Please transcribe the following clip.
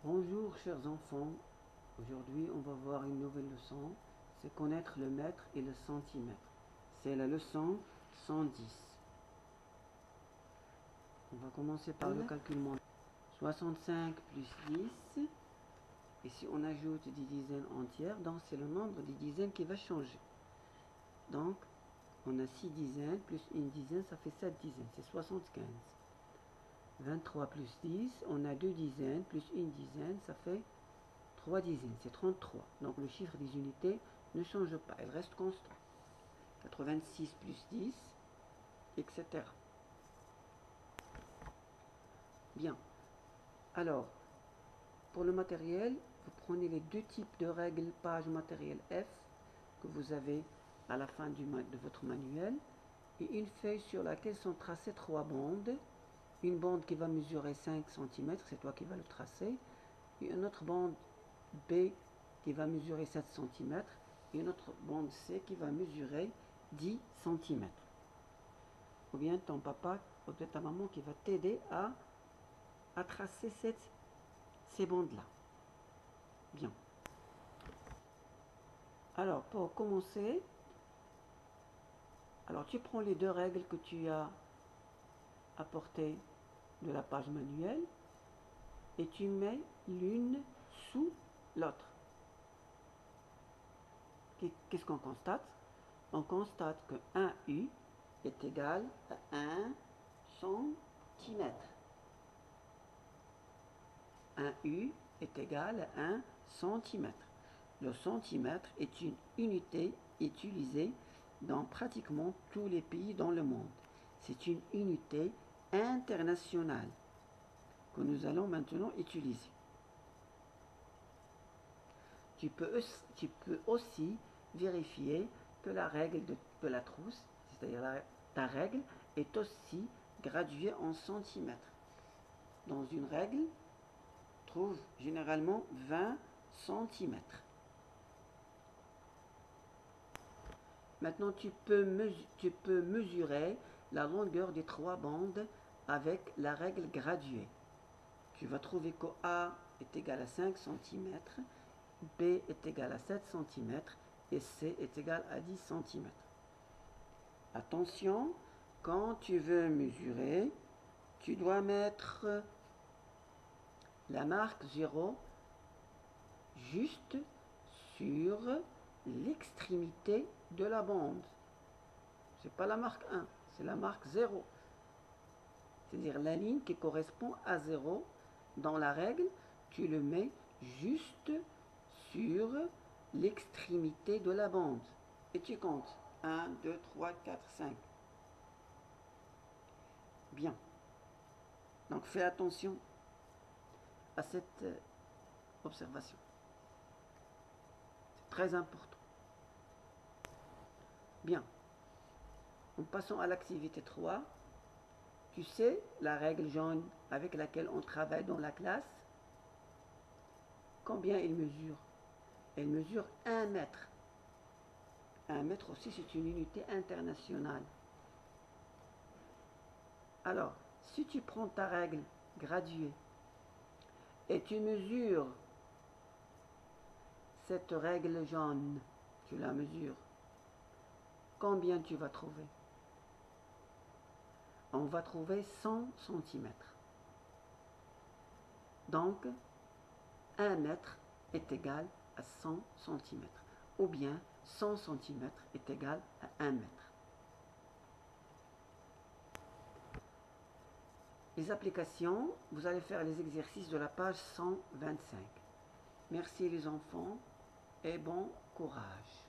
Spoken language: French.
Bonjour chers enfants, aujourd'hui on va voir une nouvelle leçon, c'est connaître le mètre et le centimètre. C'est la leçon 110. On va commencer par le calcul mental. 65 plus 10, et si on ajoute des dizaines entières, donc c'est le nombre des dizaines qui va changer. Donc on a 6 dizaines plus une dizaine, ça fait 7 dizaines, c'est 75. 23 plus 10, on a 2 dizaines plus une dizaine, ça fait 3 dizaines, c'est 33. Donc le chiffre des unités ne change pas, il reste constant. 86 plus 10, etc. Bien. Alors, pour le matériel, vous prenez les deux types de règles page matériel F que vous avez à la fin de votre manuel et une feuille sur laquelle sont tracées 3 bandes. Une bande qui va mesurer 5 cm, c'est toi qui vas le tracer, et une autre bande B qui va mesurer 7 cm et une autre bande C qui va mesurer 10 cm. Ou bien ton papa ou peut-être ta maman qui va t'aider à tracer ces bandes-là. Bien. Alors, pour commencer, alors tu prends les deux règles que tu as apportées de la page manuelle et tu mets l'une sous l'autre. Qu'est-ce qu'on constate? On constate que 1U est égal à 1 centimètre. 1U est égal à 1 centimètre. Le centimètre est une unité utilisée dans pratiquement tous les pays dans le monde. C'est une unité internationale que nous allons maintenant utiliser. Tu peux aussi vérifier que la règle de la trousse, c'est-à-dire ta règle, est aussi graduée en centimètres. Dans une règle, trouve généralement 20 centimètres. Maintenant, tu peux mesurer la longueur des 3 bandes avec la règle graduée. Tu vas trouver que A est égal à 5 cm, B est égal à 7 cm et C est égal à 10 cm. Attention, quand tu veux mesurer, tu dois mettre la marque 0 juste sur l'extrémité de la bande. Ce n'est pas la marque 1, c'est la marque 0. C'est-à-dire la ligne qui correspond à 0 dans la règle, tu le mets juste sur l'extrémité de la bande. Et tu comptes 1, 2, 3, 4, 5. Bien. Donc fais attention à cette observation. C'est très important. Bien. En passant à l'activité 3, tu sais la règle jaune avec laquelle on travaille dans la classe? Combien elle mesure? Elle mesure 1 mètre. 1 mètre aussi, c'est une unité internationale. Alors, si tu prends ta règle graduée et tu mesures cette règle jaune, tu la mesures, combien tu vas trouver? On va trouver 100 cm. Donc, 1 mètre est égal à 100 cm. Ou bien 100 cm est égal à 1 mètre. Les applications, vous allez faire les exercices de la page 125. Merci les enfants et bon courage.